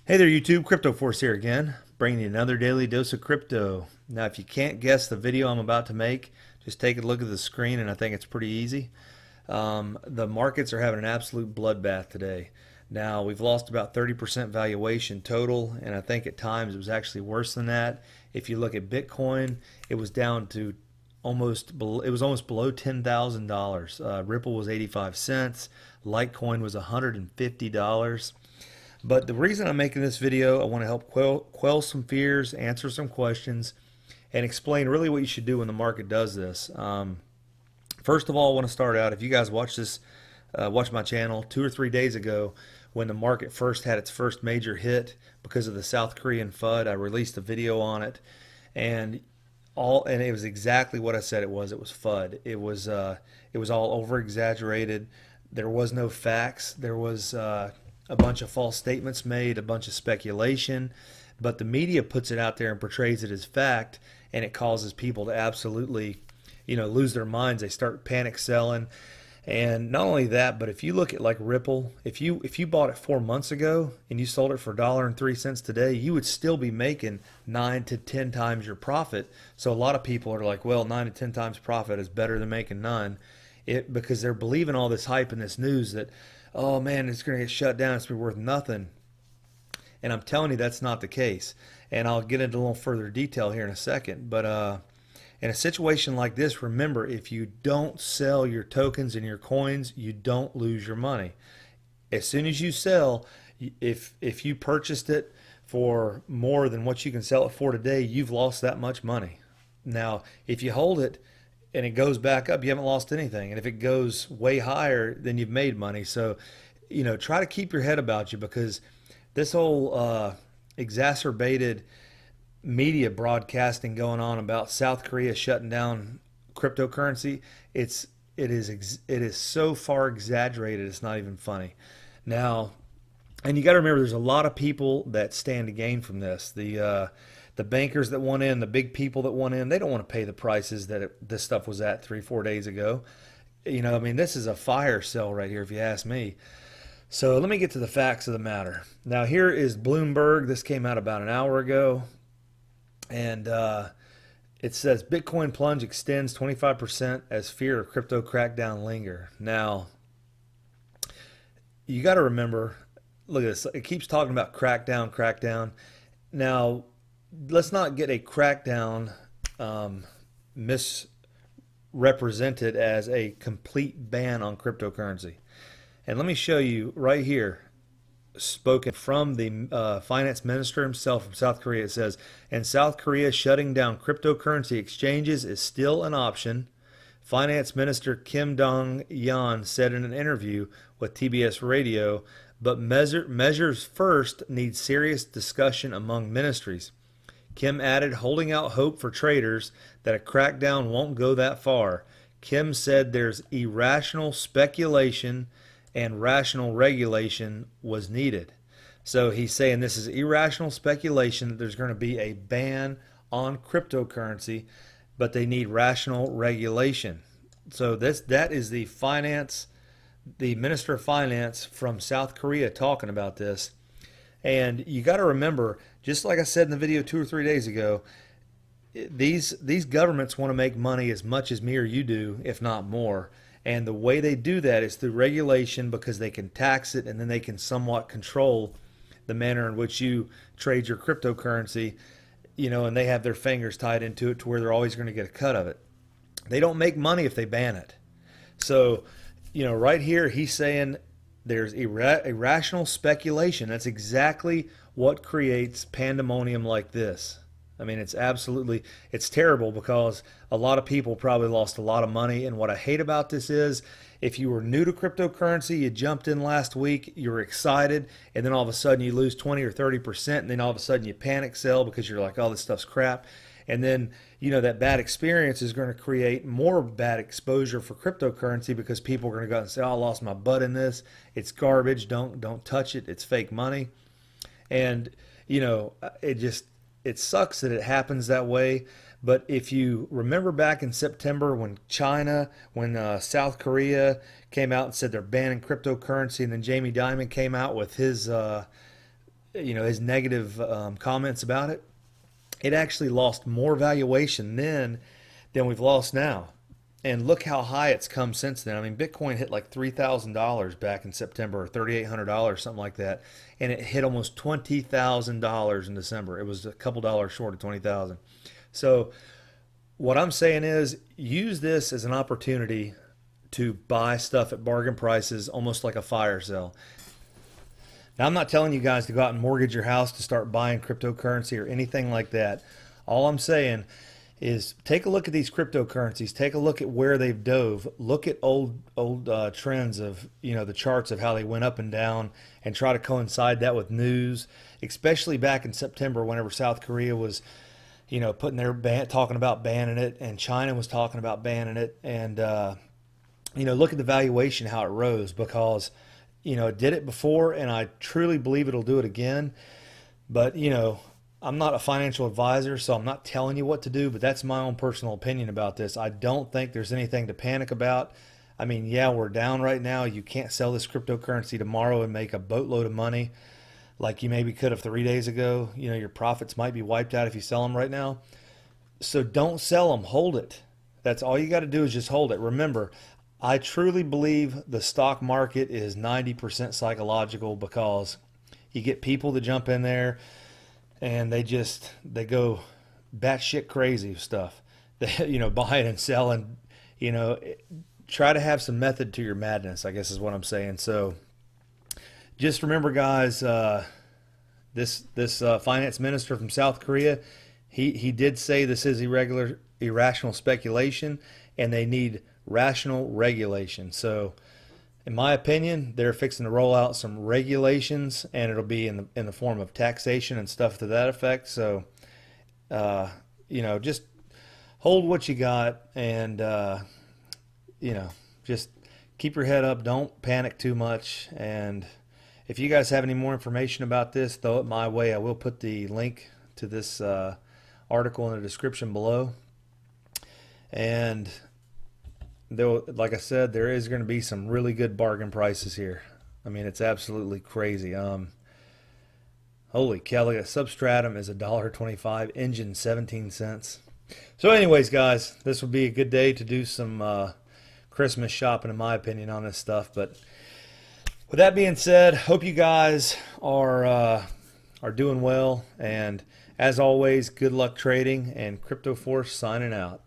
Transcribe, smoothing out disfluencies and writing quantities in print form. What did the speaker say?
Hey there, YouTube. Crypto Force here again, bringing you another daily dose of crypto. Now, if you can't guess the video I'm about to make, just take a look at the screen, and I think it's pretty easy. The markets are having an absolute bloodbath today. Now, we've lost about 30% valuation total, and I think at times it was actually worse than that. If you look at Bitcoin, it was down to it was almost below $10,000. Ripple was 85 cents. Litecoin was $150. But the reason I'm making this video, I want to help quell some fears, answer some questions, and explain really what you should do when the market does this. First of all, I want to start out. If you guys watch my channel 2 or 3 days ago, when the market first had its first major hit because of the South Korean FUD, I released a video on it, and it was exactly what I said it was. It was FUD. It was all over exaggerated. There was no facts. There was a bunch of false statements made, a bunch of speculation, but the media puts it out there and portrays it as fact, and it causes people to absolutely, lose their minds. They start panic selling. And not only that, but if you look at like Ripple, if you bought it 4 months ago and you sold it for $1.03 today, you would still be making 9 to 10 times your profit. So a lot of people are like, well, 9 to 10 times profit is better than making none, because they're believing all this hype and this news that, oh man, it's going to get shut down, it's going to be worth nothing. And I'm telling you that's not the case. And I'll get into a little further detail here in a second. But in a situation like this, remember, if you don't sell your tokens and your coins, you don't lose your money. As soon as you sell, if you purchased it for more than what you can sell it for today, you've lost that much money. Now, if you hold it and it goes back up, you haven't lost anything. And if it goes way higher, then you've made money. So, try to keep your head about you, because this whole exacerbated media broadcasting going on about South Korea shutting down cryptocurrency, it is so far exaggerated, it's not even funny. Now, and you got to remember, there's a lot of people that stand to gain from this. The bankers that went in, the big people that went in, they don't want to pay the prices that this stuff was at 3 or 4 days ago. I mean, this is a fire sale right here, if you ask me. So let me get to the facts of the matter. Now, here is Bloomberg. This came out about an hour ago. And it says Bitcoin plunge extends 25% as fear of crypto crackdown linger. Now, you got to remember, look at this. It keeps talking about crackdown, crackdown. Now, let's not get a crackdown misrepresented as a complete ban on cryptocurrency. And let me show you right here, spoken from the finance minister himself from South Korea. It says, "In South Korea, shutting down cryptocurrency exchanges is still an option." Finance Minister Kim Dong-yeon said in an interview with TBS Radio, but measures first need serious discussion among ministries. Kim added, holding out hope for traders that a crackdown won't go that far. Kim said there's irrational speculation and rational regulation was needed. So he's saying this is irrational speculation that there's going to be a ban on cryptocurrency, but they need rational regulation. So that is the Minister of Finance from South Korea talking about this. And you got to remember, just like I said in the video 2 or 3 days ago, these governments want to make money as much as me or you do, if not more. And the way they do that is through regulation, because they can tax it and then they can somewhat control the manner in which you trade your cryptocurrency, and they have their fingers tied into it to where they're always going to get a cut of it. They don't make money if they ban it. So, right here, he's saying there's irrational speculation. That's exactly what creates pandemonium like this. I mean, it's terrible, because a lot of people probably lost a lot of money. And what I hate about this is, if you were new to cryptocurrency, you jumped in last week, you were excited, and then all of a sudden you lose 20 or 30%, and then all of a sudden you panic sell because you're like, oh, this stuff's crap. And then, that bad experience is going to create more bad exposure for cryptocurrency, because people are going to go out and say, oh, I lost my butt in this. It's garbage. Don't touch it. It's fake money. And, it sucks that it happens that way. But if you remember back in September, when South Korea came out and said they're banning cryptocurrency, and then Jamie Dimon came out with his his negative comments about it, it actually lost more valuation then than we've lost now. And look how high it's come since then. I mean, Bitcoin hit like $3,000 back in September, or $3,800, something like that, and it hit almost $20,000 in December. It was a couple dollars short of 20,000. So what I'm saying is, use this as an opportunity to buy stuff at bargain prices, almost like a fire sale. Now, I'm not telling you guys to go out and mortgage your house to start buying cryptocurrency or anything like that. All I'm saying is take a look at these cryptocurrencies, take a look at where they've dove, look at old trends of, the charts of how they went up and down, and try to coincide that with news, especially back in September whenever South Korea was, putting their talking about banning it, and China was talking about banning it, and look at the valuation, how it rose, because it did it before, and I truly believe it'll do it again. But I'm not a financial advisor, so I'm not telling you what to do, but that's my own personal opinion about this. I don't think there's anything to panic about. I mean, yeah, we're down right now. You can't sell this cryptocurrency tomorrow and make a boatload of money like you maybe could have 3 days ago. Your profits might be wiped out if you sell them right now. So don't sell them. Hold it. That's all you got to do, is just hold it. Remember, I truly believe the stock market is 90% psychological, because you get people that jump in there and they go batshit crazy with stuff. They, buying and selling, try to have some method to your madness, I guess is what I'm saying. So just remember, guys, this finance minister from South Korea, he did say this is irrational speculation, and they need rational regulation. So in my opinion, they're fixing to roll out some regulations, and it'll be in the form of taxation and stuff to that effect. So just hold what you got, and just keep your head up. Don't panic too much. And if you guys have any more information about this, throw it my way. I will put the link to this article in the description below. And though, like I said, there is going to be some really good bargain prices here. I mean, it's absolutely crazy. Holy Kelly, a substratum is $1.25, Engine 17 cents. So anyways, guys, this would be a good day to do some Christmas shopping, in my opinion, on this stuff. But with that being said, hope you guys are doing well. And as always, good luck trading, and Crypto Force signing out.